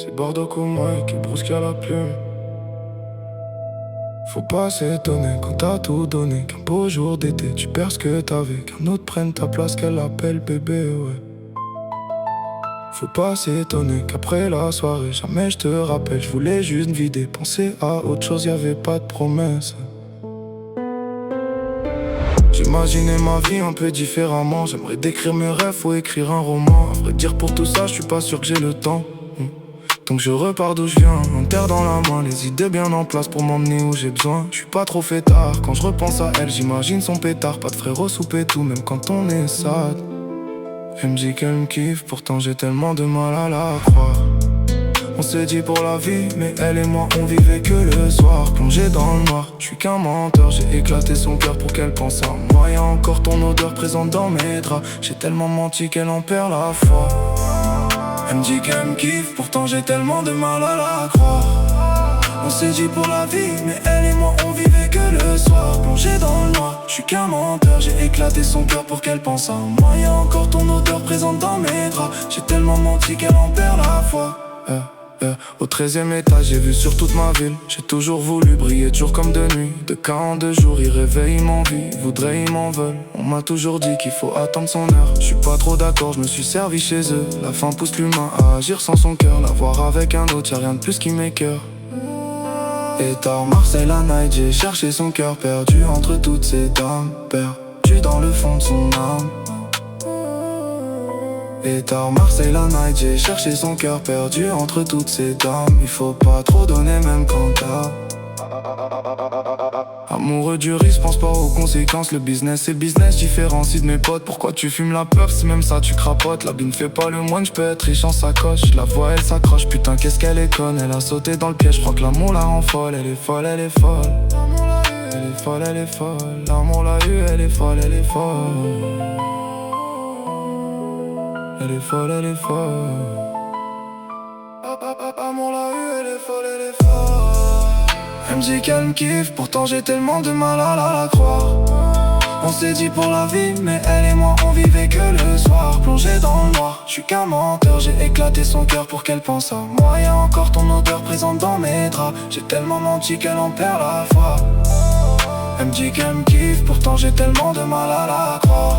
C'est Bordeaux comme moi qui brusque à la plume. Faut pas s'étonner quand t'as tout donné, qu'un beau jour d'été tu perds ce que t'avais, qu'un autre prenne ta place, qu'elle appelle bébé, ouais. Faut pas s'étonner qu'après la soirée jamais je te rappelle. Je voulais juste me vider, penser à autre chose, y'avait pas de promesse. J'imaginais ma vie un peu différemment. J'aimerais décrire mes rêves ou écrire un roman. À vrai dire pour tout ça je suis pas sûr que j'ai le temps. Donc je repars d'où je viens, un terre dans la main, les idées bien en place pour m'emmener où j'ai besoin. Je suis pas trop fêtard, quand je repense à elle, j'imagine son pétard. Pas de frère au souper tout, même quand on est sad. Elle me dit qu'elle me kiffe, pourtant j'ai tellement de mal à la croire. On s'est dit pour la vie, mais elle et moi on vivait que le soir. Plongé dans le noir, je suis qu'un menteur. J'ai éclaté son cœur pour qu'elle pense à moi. Y'a encore ton odeur présente dans mes draps. J'ai tellement menti qu'elle en perd la foi. Elle me dit qu'elle me kiffe, pourtant j'ai tellement de mal à la croire. On s'est dit pour la vie, mais elle et moi on vivait que le soir. Plongé dans le noir, je suis qu'un menteur. J'ai éclaté son cœur pour qu'elle pense à moi. Y'a encore ton odeur présente dans mes draps. J'ai tellement menti qu'elle en perd la foi. Au 13e étage, j'ai vu sur toute ma ville. J'ai toujours voulu briller de jour comme de nuit. De 42 jours, ils réveillent, ils m'envient, ils voudraient, ils m'en veulent. On m'a toujours dit qu'il faut attendre son heure. Je suis pas trop d'accord, je me suis servi chez eux. La faim pousse l'humain à agir sans son cœur. La voir avec un autre, y'a rien de plus qui m'écœure. Et tard, Marseille la night, j'ai cherché son cœur perdu entre toutes ces dames. Perdu dans le fond de son âme. Et tard, Marseille la night, j'ai cherché son cœur perdu entre toutes ces dames. Il faut pas trop donner même quand t'as. Amoureux du risque, pense pas aux conséquences. Le business c'est business, différencie de mes potes. Pourquoi tu fumes la puff, c'est même ça tu crapotes. La bine fait pas le moine, j'peux être riche en sacoche. La voix elle s'accroche, putain qu'est-ce qu'elle est conne. Elle a sauté dans le piège, j'crois que l'amour la rend folle. Elle est folle, elle est folle. Elle est folle, elle est folle. L'amour l'a eu, elle est folle, elle est folle. Elle est folle, elle est folle. Amour l'a eu, elle est folle, elle est folle. Elle me dit qu'elle me kiffe, pourtant j'ai tellement de mal à la croire. On s'est dit pour la vie, mais elle et moi on vivait que le soir. Plongé dans le noir, je suis qu'un menteur. J'ai éclaté son cœur pour qu'elle pense à moi. Y'a encore ton odeur présente dans mes draps. J'ai tellement menti qu'elle en perd la foi. Elle me dit qu'elle me kiffe, pourtant j'ai tellement de mal à la croire.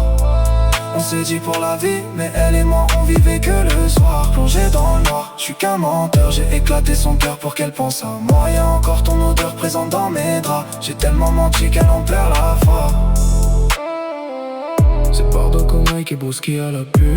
On s'est dit pour la vie, mais elle et moi on vivait que le soir. Plongé dans le noir, je suis qu'un menteur. J'ai éclaté son cœur pour qu'elle pense à moi. Y'a encore ton odeur présente dans mes draps. J'ai tellement menti qu'elle en perd la foi. C'est Bordeaux comme moi qui brusque à la pluie.